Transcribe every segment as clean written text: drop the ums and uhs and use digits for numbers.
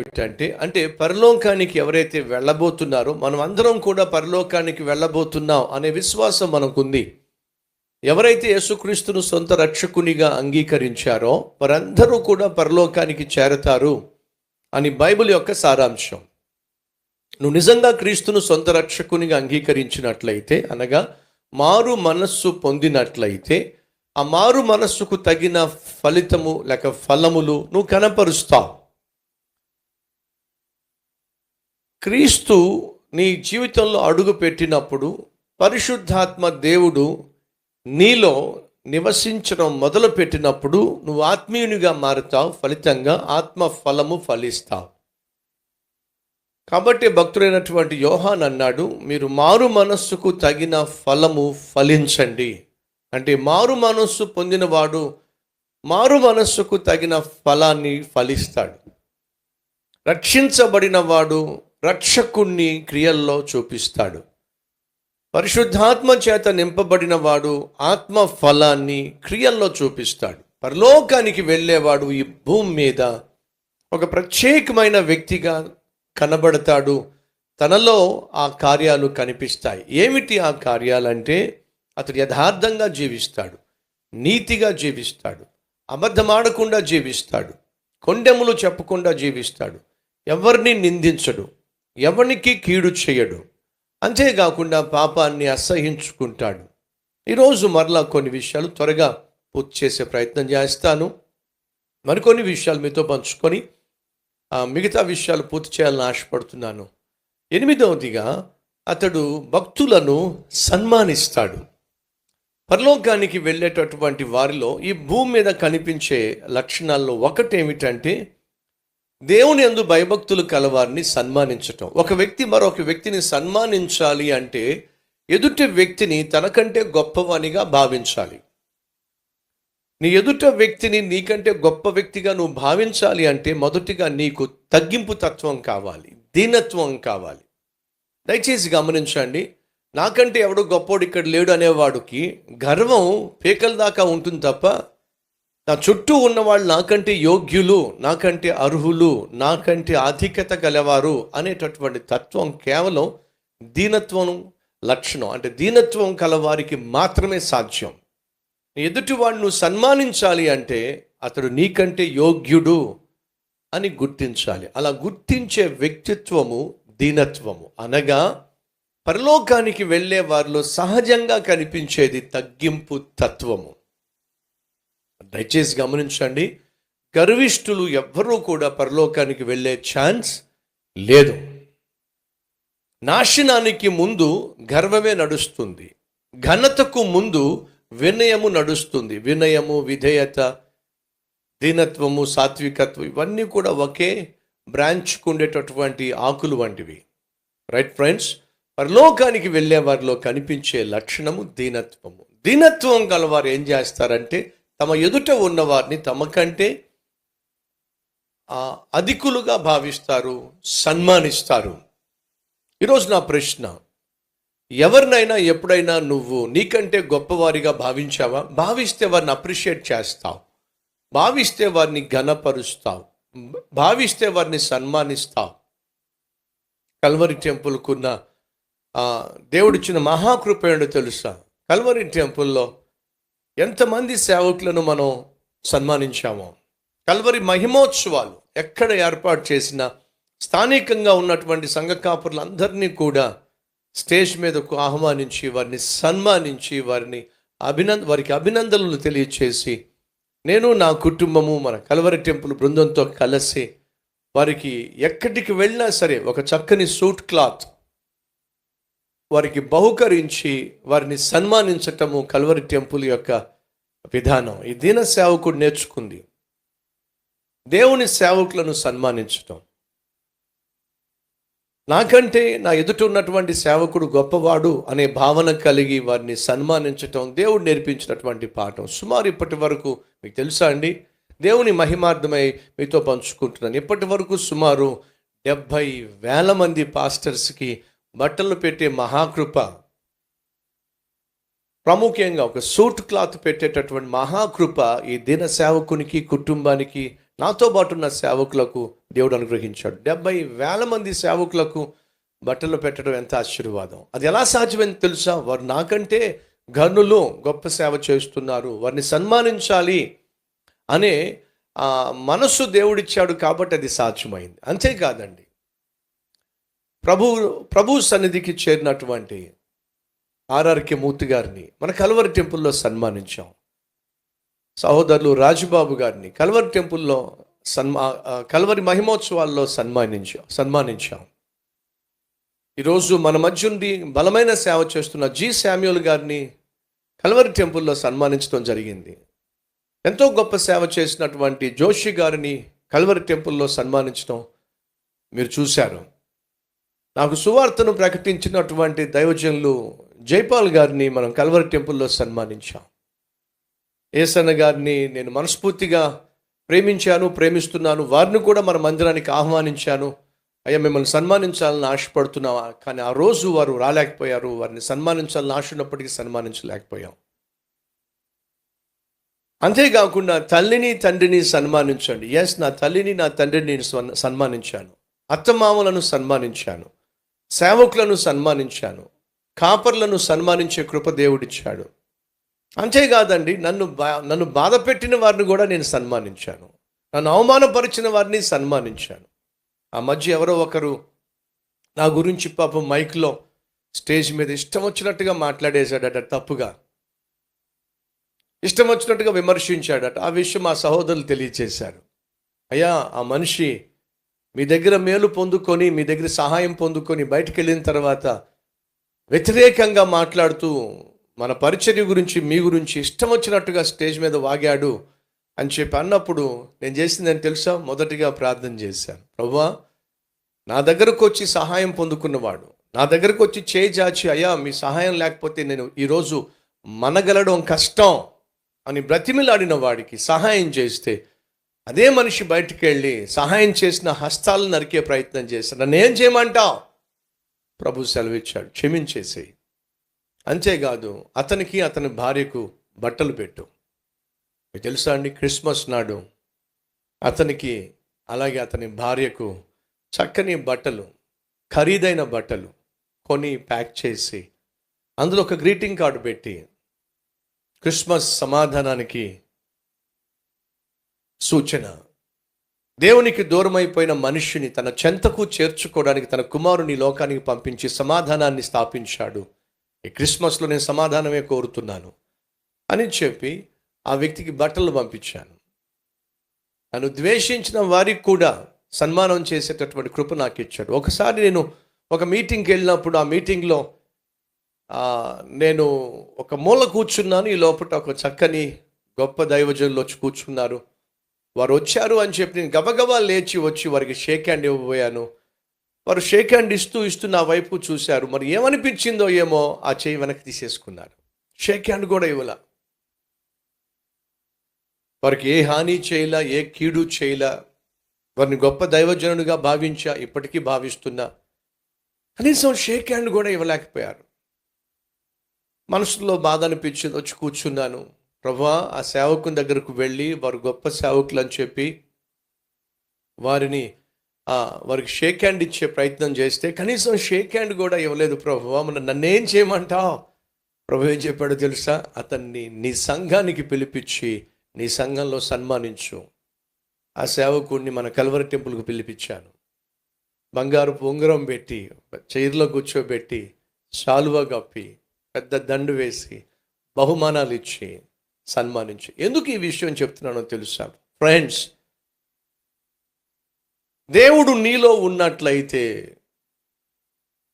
ఏమిటంటే, అంటే పరలోకానికి ఎవరైతే వెళ్ళబోతున్నారో, మనం అందరం కూడా పరలోకానికి వెళ్ళబోతున్నాం అనే విశ్వాసం మనకుంది. ఎవరైతే యేసుక్రీస్తును సొంత రక్షకునిగా అంగీకరించారో వారందరూ కూడా పరలోకానికి చేరతారు అని బైబిల్ యొక్క సారాంశం. నువ్వు నిజంగా క్రీస్తును సొంత రక్షకునిగా అంగీకరించినట్లయితే, అనగా మారు మనస్సు పొందినట్లయితే, ఆ మారు మనస్సుకు తగిన ఫలితము లేక ఫలములు నువ్వు కనపరుస్తావు. క్రీస్తు నీ జీవితంలో అడుగు పెట్టినప్పుడు పరిశుద్ధాత్మ దేవుడు నీలో నివసించడం మొదలు పెట్టినప్పుడు నువ్వు ఆత్మీయునిగా మారుతావు. ఫలితంగా ఆత్మ ఫలము ఫలిస్తావు. కాబట్టి భక్తుడైనటువంటి యోహాన్ అన్నాడు, మీరు మారు మనస్సుకు తగిన ఫలము ఫలించండి. అంటే మారు మనస్సు పొందినవాడు మారు మనస్సుకు తగిన ఫలాన్ని ఫలిస్తాడు. రక్షించబడిన వాడు రక్షకుణ్ణి క్రియల్లో చూపిస్తాడు. పరిశుద్ధాత్మ చేత నింపబడిన వాడు ఆత్మ ఫలాన్ని క్రియల్లో చూపిస్తాడు. పరలోకానికి వెళ్ళేవాడు ఈ భూమి మీద ఒక ప్రత్యేకమైన వ్యక్తిగా కనబడతాడు. తనలో ఆ కార్యాలు కనిపిస్తాయి. ఏమిటి ఆ కార్యాలంటే, అతడు యథార్థంగా జీవిస్తాడు, నీతిగా జీవిస్తాడు, అబద్ధమాడకుండా జీవిస్తాడు, కొండెములు చెప్పకుండా జీవిస్తాడు, ఎవరిని నిందించడు, ఎవరికి కీడు చేయడు, అంతేకాకుండా పాపాన్ని అసహించుకుంటాడు. ఈరోజు మరలా కొన్ని విషయాలు త్వరగా పూర్తి చేసే ప్రయత్నం చేస్తాను. మరికొన్ని విషయాలు మీతో పంచుకొని మిగతా విషయాలు పూర్తి చేయాలని ఆశపడుతున్నాను. 8వదిగా అతడు భక్తులను సన్మానిస్తాడు. పరలోకానికి వెళ్ళేటటువంటి వారిలో ఈ భూమి మీద కనిపించే లక్షణాల్లో ఒకటి ఏమిటంటే, దేవుని యందు భయభక్తులు కలవారిని సన్మానించటం. ఒక వ్యక్తి మరొక వ్యక్తిని సన్మానించాలి అంటే ఎదుటి వ్యక్తిని తనకంటే గొప్పవానిగా భావించాలి. నీ ఎదుట వ్యక్తిని నీకంటే గొప్ప వ్యక్తిగా నువ్వు భావించాలి అంటే మొదటిగా నీకు తగ్గింపు తత్వం కావాలి, దీనత్వం కావాలి. దయచేసి గమనించండి, నాకంటే ఎవడు గొప్పోడు ఇక్కడ లేడు అనేవాడికి గర్వం పేకల దాకా ఉంటుంది తప్ప, నా చుట్టూ ఉన్నవాళ్ళు నాకంటే యోగ్యులు, నాకంటే అర్హులు, నాకంటే ఆధిక్యత గలవారు అనేటటువంటి తత్వం కేవలం దీనత్వం లక్షణం. అంటే దీనత్వం కలవారికి మాత్రమే సాధ్యం. ఎదుటివాడిని నువ్వు సన్మానించాలి అంటే అతడు నీకంటే యోగ్యుడు అని గుర్తించాలి. అలా గుర్తించే వ్యక్తిత్వము దీనత్వము. అనగా పరలోకానికి వెళ్ళే వారిలో సహజంగా కనిపించేది తగ్గింపు తత్వము. దయచేసి గమనించండి, గర్విష్ఠులు ఎవ్వరూ కూడా పరలోకానికి వెళ్ళే ఛాన్స్ లేదు. నాశనానికి ముందు గర్వమే నడుస్తుంది, ఘనతకు ముందు వినయము నడుస్తుంది. వినయము, విధేయత, దీనత్వము, సాత్వికత్వం ఇవన్నీ కూడా ఒకే బ్రాంచ్కు ఉండేటటువంటి ఆకులు వంటివి. రైట్ ఫ్రెండ్స్, పరలోకానికి వెళ్ళే వారిలో కనిపించే లక్షణము దీనత్వము. దీనత్వం గలవారు ఏం చేస్తారంటే తమ ఎదుట ఉన్నవారిని తమకంటే అధికులుగా భావిస్తారు, సన్మానిస్తారు. ఈరోజు నా ప్రశ్న, ఎవరినైనా ఎప్పుడైనా నువ్వు నీకంటే గొప్పవారిగా భావించావా? భావిస్తే వారిని అప్రిషియేట్ చేస్తావు, భావిస్తే వారిని ఘనపరుస్తావు, భావిస్తే వారిని సన్మానిస్తావు. కల్వరి టెంపుల్కున్న దేవుడిచ్చిన మహాకృప ఏంటో తెలుసా? కల్వరి టెంపుల్లో ఎంతమంది సేవకులను మనం సన్మానించామో. కల్వరి మహిమోత్సవాలు ఎక్కడ ఏర్పాటు చేసినా స్థానికంగా ఉన్నటువంటి సంఘ కాపురులందరినీ కూడా స్టేజ్ మీదకు ఆహ్వానించి వారిని సన్మానించి వారికి అభినందనలు తెలియచేసి, నేను నా కుటుంబము మన కల్వరి టెంపుల్ బృందంతో కలిసి వారికి ఎక్కడికి వెళ్ళినా సరే ఒక చక్కని సూట్ క్లాత్ వారికి బహుకరించి వారిని సన్మానించటము కల్వరి టెంపుల్ యొక్క విధానం. ఈ దీన సేవకుడు నేర్చుకుంది దేవుని సేవకులను సన్మానించటం. నాకంటే నా ఎదుట ఉన్నటువంటి సేవకుడు గొప్పవాడు అనే భావన కలిగి వారిని సన్మానించటం దేవుడు నేర్పించినటువంటి పాఠం. సుమారు ఇప్పటి వరకు మీకు తెలుసా అండి, దేవుని మహిమార్థమై మీతో పంచుకుంటున్నాను. ఇప్పటి వరకు సుమారు 70,000 మంది పాస్టర్స్కి బట్టలు పెట్టే మహాకృప, ప్రాముఖ్యంగా ఒక సూట్ క్లాత్ పెట్టేటటువంటి మహాకృప ఈ దిన సేవకునికి కుటుంబానికి నాతో పాటు ఉన్న సేవకులకు దేవుడు అనుగ్రహించాడు. 70,000 మంది సేవకులకు బట్టలు పెట్టడం ఎంత ఆశీర్వాదం. అది ఎలా సాధ్యమైంది తెలుసా? వారు నాకంటే గనులు, గొప్ప సేవ చేస్తున్నారు, వారిని సన్మానించాలి అనే మనస్సు దేవుడిచ్చాడు కాబట్టి అది సాధ్యమైంది. అంతేకాదండి, ప్రభు సన్నిధికి చేరినటువంటి ఆర్ఆర్కే మూర్తి గారిని మన కల్వరి టెంపుల్లో సన్మానించాం. సహోదరులు రాజుబాబు గారిని కల్వరి టెంపుల్లో కల్వరి మహిమోత్సవాల్లో సన్మానించాం. ఈరోజు మన మధ్య ఉండి బలమైన సేవ చేస్తున్న జి శామ్యూల్ గారిని కల్వరి టెంపుల్లో సన్మానించడం జరిగింది. ఎంతో గొప్ప సేవ చేసినటువంటి జోషి గారిని కల్వరి టెంపుల్లో సన్మానించడం మీరు చూశారు. నాకు సువార్తను ప్రకటించినటువంటి దైవజనులు జైపాల్ గారిని మనం కల్వరి టెంపుల్లో సన్మానించాం. ఏసన్న గారిని నేను మనస్ఫూర్తిగా ప్రేమిస్తున్నాను. వారిని కూడా మన మందిరానికి ఆహ్వానించాను. అయ్యా, మిమ్మల్ని సన్మానించాలని ఆశపడుతున్నావా, కానీ ఆ రోజు వారు రాలేకపోయారు. వారిని సన్మానించాలని ఆశ ఉన్నప్పటికీ సన్మానించలేకపోయాం. అంతేకాకుండా తల్లిని తండ్రిని సన్మానించండి. ఎస్, నా తల్లిని నా తండ్రిని నేను సన్మానించాను. అత్తమామలను సన్మానించాను. సేవకులను సన్మానించాను. కాపర్లను సన్మానించే కృప దేవుడిచ్చాడు. అంతేకాదండి, నన్ను బాధ పెట్టిన వారిని కూడా నేను సన్మానించాను. నన్ను అవమానపరిచిన వారిని సన్మానించాను. ఆ మధ్య ఎవరో ఒకరు నా గురించి పాపం మైక్లో స్టేజ్ మీద ఇష్టం వచ్చినట్టుగా మాట్లాడేశాడట, తప్పుగా ఇష్టం వచ్చినట్టుగా విమర్శించాడట. ఆ విషయం మా సహోదరులు తెలియచేశారు. అయ్యా, ఆ మనిషి మీ దగ్గర మేలు పొందుకొని, మీ దగ్గర సహాయం పొందుకొని బయటికి వెళ్ళిన తర్వాత వ్యతిరేకంగా మాట్లాడుతూ మన పరిచర్య గురించి, మీ గురించి ఇష్టం వచ్చినట్టుగా స్టేజ్ మీద వాగాడు అని చెప్పి అన్నప్పుడు నేను చేసిందని తెలుసా? మొదటిగా ప్రార్థన చేశాను. ప్రభువా, నా దగ్గరకు వచ్చి సహాయం పొందుకున్నవాడు, నా దగ్గరకు వచ్చి చేయి చాచి, అయ్యా మీ సహాయం లేకపోతే నేను ఈరోజు మనగలడం కష్టం అని బ్రతిమిలాడిన వాడికి సహాయం చేస్తే, అదే మనిషి బయటికి వెళ్ళి సహాయం చేసిన హస్తాలను నరికే ప్రయత్నం చేశాను. నన్ను ఏం చేయమంటావు? ప్రభు సెలవిచ్చాడు, క్షమించేసేయి. అంతేకాదు, అతనికి అతని భార్యకు బట్టలు పెట్టు. మీకు తెలుసా అండి, క్రిస్మస్ నాడు అతనికి అలాగే అతని భార్యకు చక్కని బట్టలు, ఖరీదైన బట్టలు కొని ప్యాక్ చేసి అందులో ఒక గ్రీటింగ్ కార్డు పెట్టి, క్రిస్మస్ సమాధానానికి సూచన, దేవునికి దూరమైపోయిన మనిషిని తన చెంతకు చేర్చుకోవడానికి తన కుమారుని లోకానికి పంపించి సమాధానాన్ని స్థాపించాడు. ఈ క్రిస్మస్లో నేను సమాధానమే కోరుతున్నాను అని చెప్పి ఆ వ్యక్తికి బట్టలు పంపించాను. నన్ను ద్వేషించిన వారికి కూడా సన్మానం చేసేటటువంటి కృప నాకు ఇచ్చాడు. ఒకసారి నేను ఒక మీటింగ్కి వెళ్ళినప్పుడు ఆ మీటింగ్లో నేను ఒక మూల కూర్చున్నాను. ఈ లోపల ఒక చక్కని గొప్ప దైవజనులు వచ్చి కూర్చున్నారు. వారు వచ్చారు అని చెప్పి నేను గబగబా లేచి వచ్చి వారికి షేక్ హ్యాండ్ ఇవ్వబోయాను. వారు షేక్ హ్యాండ్ ఇస్తూ నా వైపు చూశారు. మరి ఏమనిపించిందో ఏమో, ఆ చేయి వెనక్కి తీసేసుకున్నారు. షేక్ హ్యాండ్ కూడా ఇవ్వలా. వారికి ఏ హాని చేయలా, ఏ కీడు చేయలా. వారిని గొప్ప దైవజనుడిగా భావించా, ఇప్పటికీ భావిస్తున్నా. కనీసం షేక్ హ్యాండ్ కూడా ఇవ్వలేకపోయారు. మనసులో బాధ అనిపించింది. వచ్చి కూర్చున్నాను. ప్రభువా, ఆ సేవకుని దగ్గరకు వెళ్ళి వారు గొప్ప సేవకులు అని చెప్పి వారికి షేక్ హ్యాండ్ ఇచ్చే ప్రయత్నం చేస్తే కనీసం షేక్ హ్యాండ్ కూడా ఇవ్వలేదు. ప్రభువా, నన్నేం చేయమంటావు? ప్రభు ఏం చెప్పాడో తెలుసా? అతన్ని నీ సంఘానికి పిలిపించి నీ సంఘంలో సన్మానించు. ఆ సేవకుడిని మన కల్వరి టెంపుల్కి పిలిపించాను. బంగారపు ఉంగరం పెట్టి, చైర్లో కూర్చోబెట్టి, శాలువా కప్పి, పెద్ద దండు వేసి, బహుమానాలు ఇచ్చి సన్మానించి. ఎందుకు ఈ విషయం చెప్తున్నానో తెలుసా ఫ్రెండ్స్? దేవుడు నీలో ఉన్నట్లయితే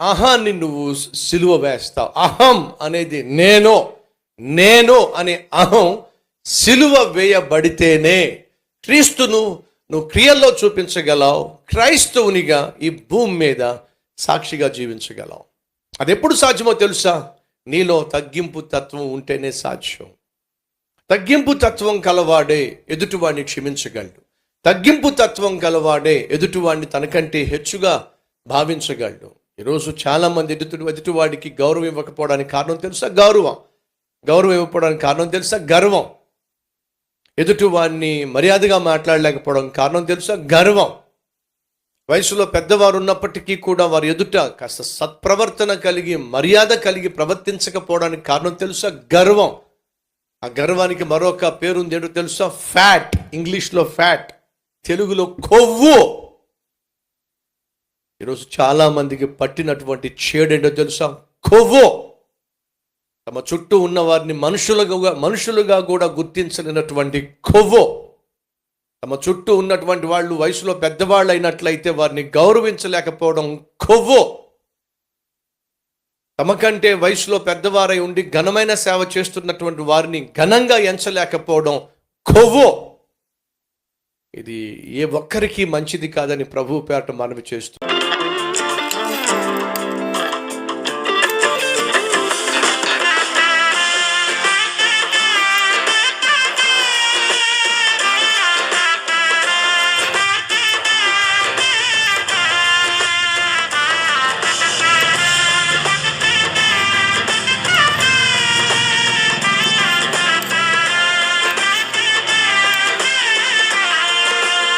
అహాన్ని నువ్వు సిలువ వేస్తావు. అహం అనేది నేను అనే అహం సిలువ వేయబడితేనే క్రీస్తును నువ్వు క్రియల్లో చూపించగలవు. క్రైస్తవునిగా ఈ భూమి మీద సాక్షిగా జీవించగలవు. అది ఎప్పుడు సాధ్యమో తెలుసా? నీలో తగ్గింపు తత్వం ఉంటేనే సాధ్యం. తగ్గింపు తత్వం కలవాడే ఎదుటివాడిని క్షమించగలడు. తగ్గింపు తత్వం కలవాడే ఎదుటివాడిని తనకంటే హెచ్చుగా భావించగలడు. ఈరోజు చాలామంది ఎదుటివాడికి గౌరవం ఇవ్వకపోవడానికి కారణం తెలుసా? గౌరవం ఇవ్వకపోవడానికి కారణం తెలుసా? గర్వం. ఎదుటి వారిని మర్యాదగా మాట్లాడలేకపోవడం కారణం తెలుసా? గర్వం. వయసులో పెద్దవారు ఉన్నప్పటికీ కూడా వారి ఎదుట కాస్త సత్ప్రవర్తన కలిగి మర్యాద కలిగి ప్రవర్తించకపోవడానికి కారణం తెలుసా? గర్వం. ఆ గర్వానికి మరొక పేరుంది, ఏంటో తెలుసా? ఫ్యాట్. ఇంగ్లీష్లో ఫ్యాట్, తెలుగులో కొవ్వు. ఈరోజు చాలా మందికి పట్టినటువంటి చేడేంటో తెలుసా? కొవ్వు. తమ చుట్టూ ఉన్న వారిని మనుషులుగా కూడా గుర్తించలేనటువంటి కొవ్వు. తమ చుట్టూ ఉన్నటువంటి వాళ్ళు వయసులో పెద్దవాళ్ళు అయినట్లయితే వారిని గౌరవించలేకపోవడం కొవ్వు. తమకంటే వయసులో పెద్దవారై ఉండి ఘనమైన సేవ చేస్తున్నటువంటి వారిని ఘనంగా ఎంచలేకపోవడం కొవ్వు. ఇది ఏ ఒక్కరికి మంచిది కాదని ప్రభువు పేరట మనవి చేస్తూ